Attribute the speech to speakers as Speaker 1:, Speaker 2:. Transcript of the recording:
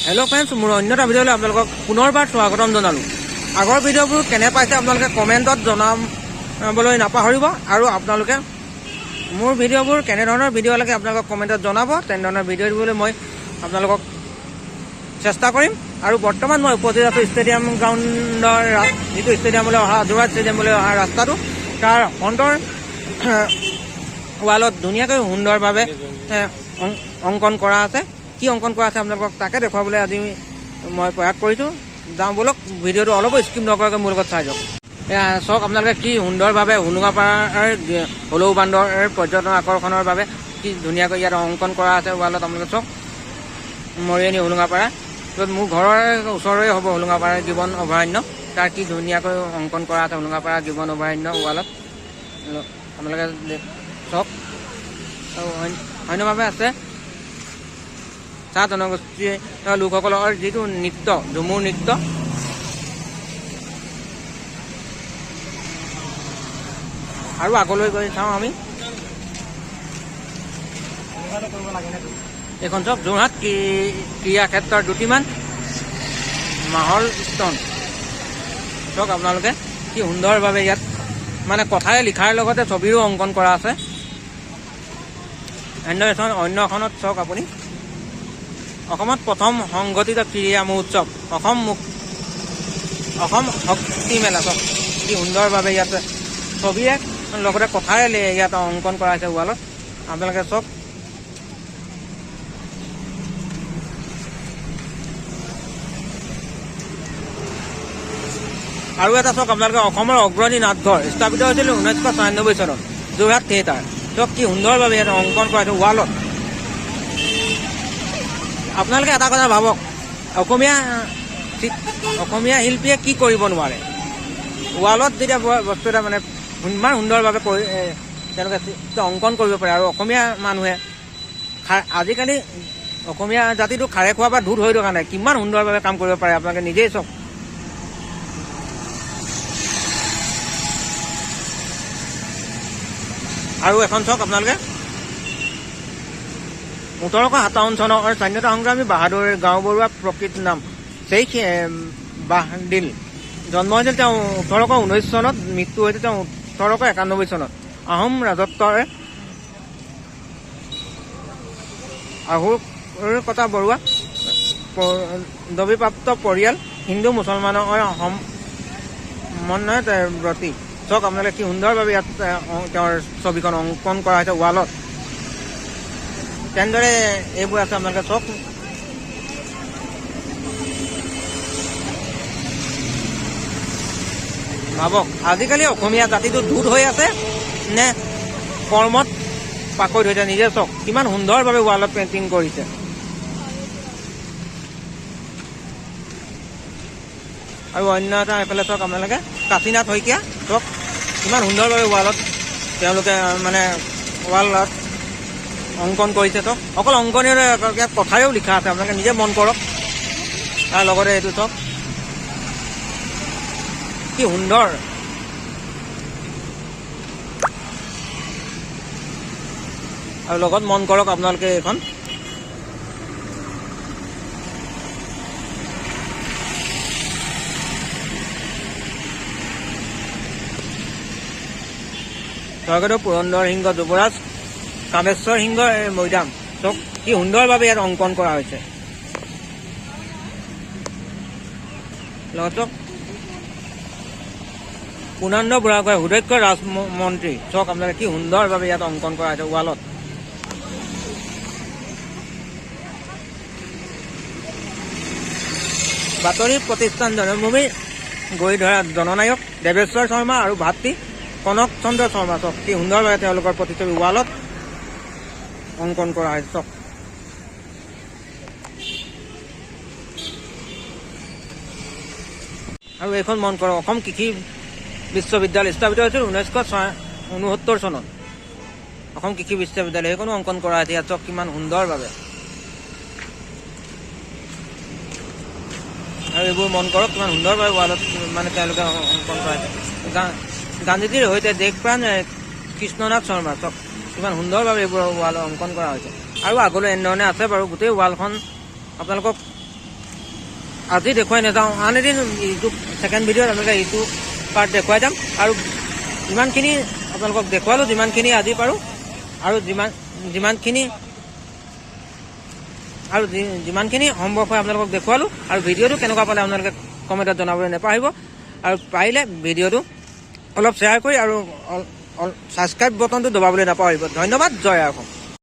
Speaker 1: Hello friends, मोर अन्य এটা ভিডিঅ'লৈ আপোনালোকক পুনৰবাৰ স্বাগতম জনালোঁ। আগৰ ভিডিঅ'বোৰ কেনে পাইছে আপোনালোকে কমেণ্টত জনাবলৈ নাপাহৰিব আৰু আপোনালোকে মোৰ ভিডিঅ'বোৰ কেনেধৰণৰ ভিডিঅ' লাগে আপোনালোকক কমেণ্টত জনাব। তেনেধৰণৰ ভিডিঅ' দিবলৈ মই আপোনালোকক চেষ্টা কৰিম। আৰু বৰ্তমান মই উপস্থিত আছোঁ ষ্টেডিয়াম গ্ৰাউণ্ডৰ যিটো ষ্টেডিয়ামলৈ অহা যোৰহাট ষ্টেডিয়ামলৈ অহা ৰাস্তাটো তাৰ ফ্ৰণ্টৰ ৱালত ধুনীয়াকৈ সুন্দৰভাৱে অংকন কৰা আছে। কি অংকন কৰা আছে আপোনালোকক তাকে দেখুৱাবলৈ আজি মই প্ৰয়াস কৰিছোঁ। যাওঁ বলক, ভিডিঅ'টো অলপো স্কিপ নকৰাকৈ মোৰ লগত চাই যাওক। এয়া চাওক আপোনালোকে কি সুন্দৰভাৱে হুলুঙাপাৰাৰ হলৌ বান্দৰ পৰ্যটন আকৰ্ষণৰ বাবে কি ধুনীয়াকৈ ইয়াত অংকন কৰা আছে ৱালত। আপোনালোকে চাওক, মৰিয়নি হুলুঙাপাৰা, য'ত মোৰ ঘৰৰ ওচৰৰে হ'ব হুলুঙাপাৰা গিবন অভয়াৰণ্য, তাৰ কি ধুনীয়াকৈ অংকন কৰা আছে হুলুঙাপাৰা গিবন অভয়াৰণ্য ৱালত। আপোনালোকে চাওক, আৰু অন্যভাৱে আছে চাহ জনগোষ্ঠীয় লোকসকলৰ যিটো নৃত্য, ঝুমুৰ নৃত্য। আৰু আগলৈ গৈ চাওঁ আমি, এইখন চাওক যোৰহাট ক্ৰীড়া ক্ষেত্ৰৰ দুটিমান মাহল ষ্টন। চাওক আপোনালোকে কি সুন্দৰভাৱে ইয়াত মানে কথাৰে লিখাৰ লগতে ছবিৰো অংকন কৰা আছে। অন্য এখনত চাওক আপুনি, অসমত প্ৰথম সংগঠিত ক্ৰীড়া মহোৎসৱ অসম শক্তি মেলা। চাওক কি সুন্দৰভাৱে ইয়াত ছবিয়ে লগতে কথাৰে ইয়াত অংকন কৰা হৈছে ৱালত। আপোনালোকে চাওক, আৰু এটা চাওক আপোনালোকে অসমৰ অগ্ৰণী নাটঘৰ স্থাপিত হৈছিল 1996 চনত যোৰহাট থিয়েটাৰ। চাওক কি সুন্দৰভাৱে ইয়াত অংকন কৰা হৈছে ৱালত। আপোনালোকে এটা কথা ভাবক, অসমীয়া শিল্পীয়ে কি কৰিব নোৱাৰে ৱালত যেতিয়া বস্তু এটা মানে ইমান সুন্দৰভাৱে তেওঁলোকে অংকন কৰিব পাৰে। আৰু অসমীয়া মানুহে আজিকালি অসমীয়া জাতিটো খাৰে খোৱা বা ধূত হৈ থকা নাই, কিমান সুন্দৰভাৱে কাম কৰিব পাৰে আপোনালোকে নিজেই চাওক। আৰু এখন চাওক আপোনালোকে 1857 চনৰ স্বাধীনতা সংগ্ৰামী বাহাদুৰ গাঁওবৰুৱা প্ৰকৃত নাম শ্বেইখ বাহদিল। জন্ম হৈছিল তেওঁ 1819 চনত, মৃত্যু হৈছিল তেওঁ 1891 চনত। আহোম ৰাজত্বৰ আহুৰকটা বৰুৱা দবিপ্ৰাপ্ত পৰিয়াল, হিন্দু মুছলমানৰ সমন্বয়ত ব্ৰতী। চাওক আপোনালোকে কি সুন্দৰভাৱে ইয়াত তেওঁৰ ছবিখন অংকন কৰা হৈছে ৱালত। তেনেদৰে এইবোৰ আছে আপোনালোকে চাওক। ভাবক, আজিকালি অসমীয়া জাতিটো ধূত হৈ আছে নে কৰ্মত পাকৈত হৈছে, নিজে চাওক কিমান সুন্দৰভাৱে ৱালত পেইণ্টিং কৰিছে। আৰু অন্য এটা এইফালে চাওক আপোনালোকে কাশীনাথ শইকীয়া। চাওক কিমান সুন্দৰভাৱে ৱালত তেওঁলোকে মানে ৱালত অংকন কৰিছে। চাওক অকল অংকনেৰে ইয়াত কথাৰেও লিখা আছে, আপোনালোকে নিজে মন কৰক। তাৰ লগতে এইটো চাওক কি সুন্দৰ। আৰু লগত মন কৰক আপোনালোকে এইখন স্বৰ্গদেউ পুৰন্দৰ সিংহ যুৱৰাজ কামেশ্বৰ সিংহৰ মৈদাম। চাওক কি সুন্দৰভাৱে ইয়াত অংকন কৰা হৈছে। লগত পূৰ্ণানন্দ বুঢ়াগোহাঁই সুদক্ষ ৰাজমন্ত্ৰী। চাওক আপোনালোকে কি সুন্দৰভাৱে ইয়াত অংকন কৰা হৈছে ৱালত। বাতৰি প্ৰতিষ্ঠান জন্মভূমি গৈ ধৰা জননায়ক দেৱেশ্বৰ শৰ্মা আৰু ভাতৃ কনক চন্দ্ৰ শৰ্মা। চাওক কি সুন্দৰভাৱে তেওঁলোকৰ প্ৰতিচ্ছবি ৱালত অংকন কৰা হৈছে। চাওক আৰু এইখন মন কৰক, অসম কৃষি বিশ্ববিদ্যালয় স্থাপিত হৈছিল 1969 চনত। অসম কৃষি বিশ্ববিদ্যালয় সেইখনো অংকন কৰা হৈছে ইয়াত। চাওক কিমান সুন্দৰভাৱে। আৰু এইবোৰ মন কৰক কিমান সুন্দৰভাৱে ৱালত মানে তেওঁলোকে অংকন কৰা হৈছে। গান্ধীজীৰ সৈতে দেশপ্ৰাণ কৃষ্ণনাথ শৰ্মা। চাওক কিমান সুন্দৰভাৱে এইবোৰ ৱাল অংকন কৰা হৈছে। আৰু আগলৈ এনেধৰণে আছে বাৰু, গোটেই ৱালখন আপোনালোকক আজি দেখুৱাই নাযাওঁ, আন এদিন ইটো ছেকেণ্ড ভিডিঅ'ত আপোনালোকে ইটো পাৰ্ট দেখুৱাই যাম। আৰু যিমানখিনি আপোনালোকক দেখুৱালোঁ, যিমানখিনি আজি পাৰোঁ, আৰু যিমানখিনি সম্ভৱ হয় আপোনালোকক দেখুৱালোঁ। আৰু ভিডিঅ'টো কেনেকুৱা পালে আপোনালোকে কমেণ্টত জনাবলৈ নাপাহৰিব। আৰু পাৰিলে ভিডিঅ'টো অলপ শ্বেয়াৰ কৰি আৰু ছাবস্ক্ৰাইব বটনটো দবাবলৈ নাপাহৰিব। ধন্যবাদ। জয় অসম।